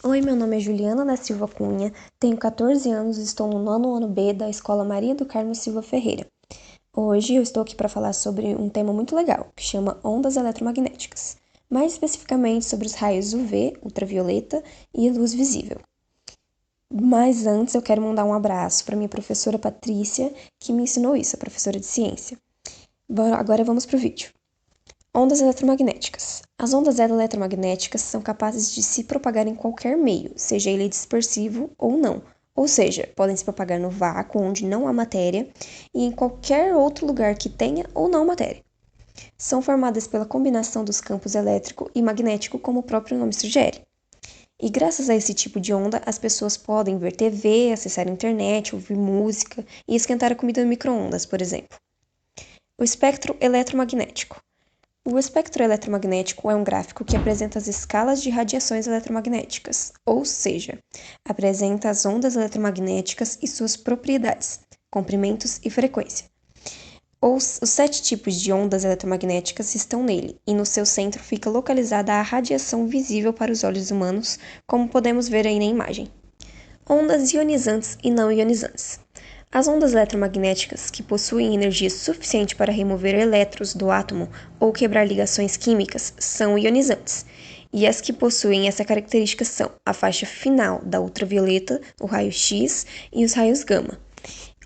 Oi, meu nome é Juliana da Silva Cunha, tenho 14 anos e estou no 9º ano B da Escola Maria do Carmo Silva Ferreira. Hoje eu estou aqui para falar sobre um tema muito legal, que chama ondas eletromagnéticas, mais especificamente sobre os raios UV, ultravioleta e luz visível. Mas antes eu quero mandar um abraço para minha professora Patrícia, que me ensinou isso, a professora de ciência. Agora vamos para o vídeo. Ondas eletromagnéticas. As ondas eletromagnéticas são capazes de se propagar em qualquer meio, seja ele dispersivo ou não. Ou seja, podem se propagar no vácuo, onde não há matéria, e em qualquer outro lugar que tenha ou não matéria. São formadas pela combinação dos campos elétrico e magnético, como o próprio nome sugere. E graças a esse tipo de onda, as pessoas podem ver TV, acessar a internet, ouvir música e esquentar a comida no micro-ondas, por exemplo. O espectro eletromagnético. O espectro eletromagnético é um gráfico que apresenta as escalas de radiações eletromagnéticas, ou seja, apresenta as ondas eletromagnéticas e suas propriedades, comprimentos e frequência. Os 7 tipos de ondas eletromagnéticas estão nele, e no seu centro fica localizada a radiação visível para os olhos humanos, como podemos ver aí na imagem. Ondas ionizantes e não ionizantes. As ondas eletromagnéticas que possuem energia suficiente para remover elétrons do átomo ou quebrar ligações químicas são ionizantes, e as que possuem essa característica são a faixa final da ultravioleta, o raio-X e os raios gama.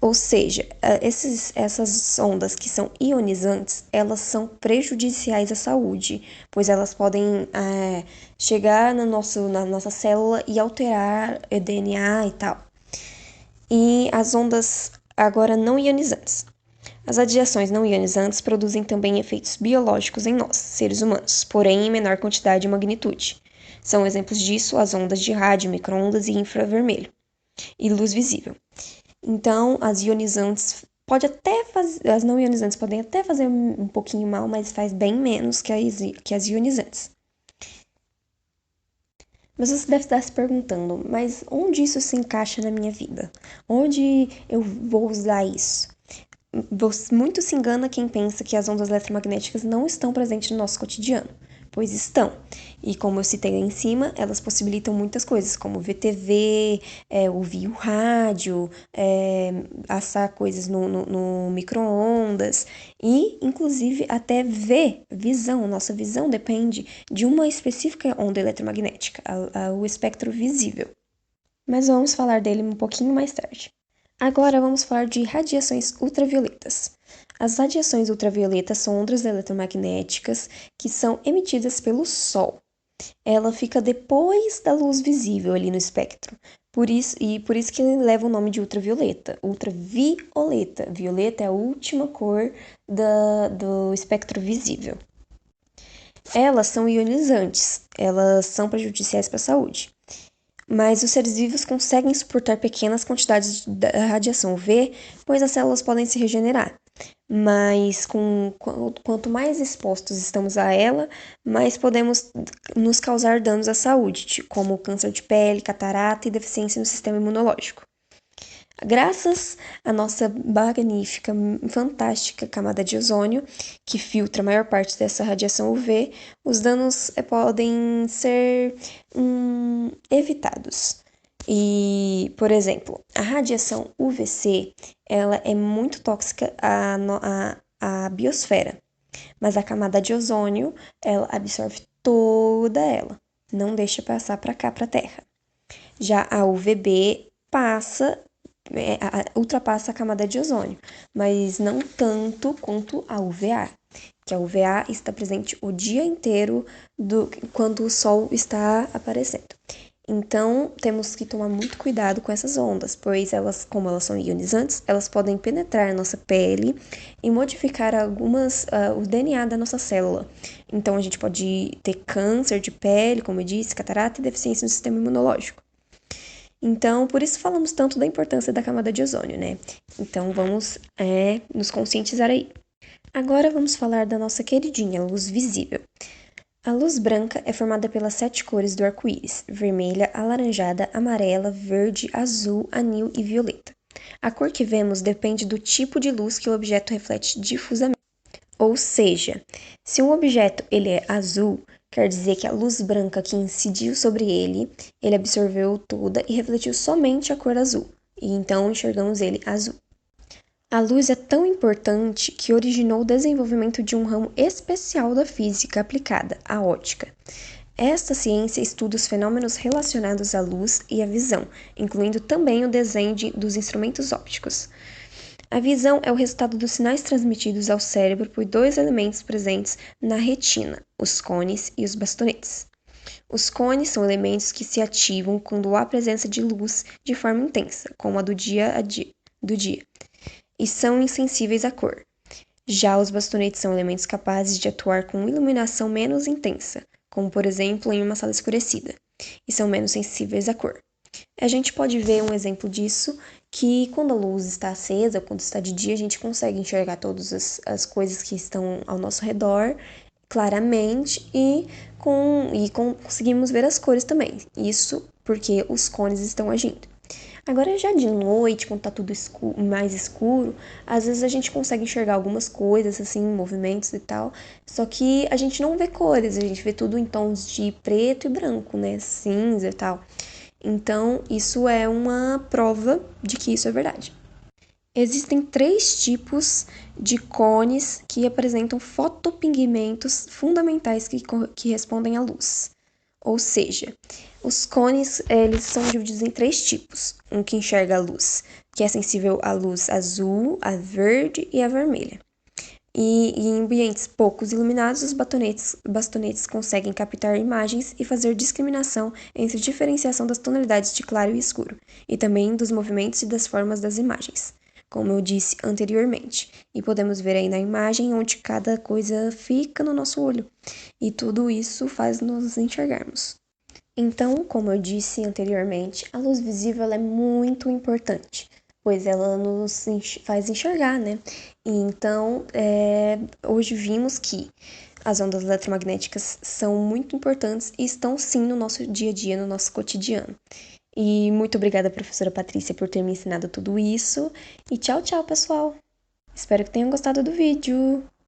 Ou seja, essas ondas que são ionizantes, elas são prejudiciais à saúde, pois elas podem chegar na nossa célula e alterar o DNA e tal. E as ondas agora não ionizantes. As radiações não ionizantes produzem também efeitos biológicos em nós, seres humanos, porém em menor quantidade e magnitude. São exemplos disso as ondas de rádio, micro-ondas e infravermelho, e luz visível. Então, as ionizantes as não ionizantes podem até fazer um pouquinho mal, mas faz bem menos que as ionizantes. Mas você deve estar se perguntando, mas onde isso se encaixa na minha vida? Onde eu vou usar isso? Muito se engana quem pensa que as ondas eletromagnéticas não estão presentes no nosso cotidiano, pois estão. E como eu citei lá em cima, elas possibilitam muitas coisas, como ver TV, ouvir o rádio, assar coisas no micro-ondas e, inclusive, até ver visão. Nossa visão depende de uma específica onda eletromagnética, o espectro visível. Mas vamos falar dele um pouquinho mais tarde. Agora vamos falar de radiações ultravioletas. As radiações ultravioletas são ondas eletromagnéticas que são emitidas pelo Sol. Ela fica depois da luz visível ali no espectro. Por isso que ele leva o nome de ultravioleta. Ultravioleta. Violeta é a última cor do espectro visível. Elas são ionizantes. Elas são prejudiciais para a saúde. Mas os seres vivos conseguem suportar pequenas quantidades de radiação UV, pois as células podem se regenerar. Mas quanto mais expostos estamos a ela, mais podemos nos causar danos à saúde, como câncer de pele, catarata e deficiência no sistema imunológico. Graças à nossa magnífica, fantástica camada de ozônio, que filtra a maior parte dessa radiação UV, os danos podem ser evitados. E, por exemplo, a radiação UVC, ela é muito tóxica à biosfera, mas a camada de ozônio, ela absorve toda ela, não deixa passar para cá, para a Terra. Já a UVB ultrapassa a camada de ozônio, mas não tanto quanto a UVA, que a UVA está presente o dia inteiro quando o sol está aparecendo. Então, temos que tomar muito cuidado com essas ondas, pois como elas são ionizantes, elas podem penetrar a nossa pele e modificar o DNA da nossa célula. Então, a gente pode ter câncer de pele, como eu disse, catarata e deficiência no sistema imunológico. Então, por isso falamos tanto da importância da camada de ozônio, né? Então, vamos nos conscientizar aí. Agora vamos falar da nossa queridinha luz visível. A luz branca é formada pelas 7 cores do arco-íris: vermelha, alaranjada, amarela, verde, azul, anil e violeta. A cor que vemos depende do tipo de luz que o objeto reflete difusamente. Ou seja, se um objeto ele é azul, Quer dizer que a luz branca que incidiu sobre ele, ele absorveu toda e refletiu somente a cor azul, e então enxergamos ele azul. A luz é tão importante que originou o desenvolvimento de um ramo especial da física aplicada, a óptica. Esta ciência estuda os fenômenos relacionados à luz e à visão, incluindo também o desenho dos instrumentos ópticos. A visão é o resultado dos sinais transmitidos ao cérebro por dois elementos presentes na retina, os cones e os bastonetes. Os cones são elementos que se ativam quando há presença de luz de forma intensa, como a do dia, e são insensíveis à cor. Já os bastonetes são elementos capazes de atuar com iluminação menos intensa, como por exemplo em uma sala escurecida, e são menos sensíveis à cor. A gente pode ver um exemplo disso, que quando a luz está acesa, quando está de dia, a gente consegue enxergar todas as coisas que estão ao nosso redor claramente e conseguimos ver as cores também. Isso porque os cones estão agindo. Agora, já de noite, quando tá tudo mais escuro, às vezes a gente consegue enxergar algumas coisas, assim, movimentos e tal, só que a gente não vê cores, a gente vê tudo em tons de preto e branco, né? Cinza e tal. Então, isso é uma prova de que isso é verdade. Existem 3 tipos de cones que apresentam fotopigmentos fundamentais que respondem à luz. Ou seja, os cones eles são divididos em 3 tipos. Um que enxerga a luz, que é sensível à luz azul, a verde e a vermelha. E em ambientes poucos iluminados, os bastonetes conseguem captar imagens e fazer discriminação entre diferenciação das tonalidades de claro e escuro, e também dos movimentos e das formas das imagens, como eu disse anteriormente. E podemos ver aí na imagem onde cada coisa fica no nosso olho, e tudo isso faz nos enxergarmos. Então, como eu disse anteriormente, a luz visível é muito importante, pois ela nos faz enxergar, né? E então, hoje vimos que as ondas eletromagnéticas são muito importantes e estão sim no nosso dia a dia, no nosso cotidiano. E muito obrigada, professora Patrícia, por ter me ensinado tudo isso. E tchau, tchau, pessoal! Espero que tenham gostado do vídeo!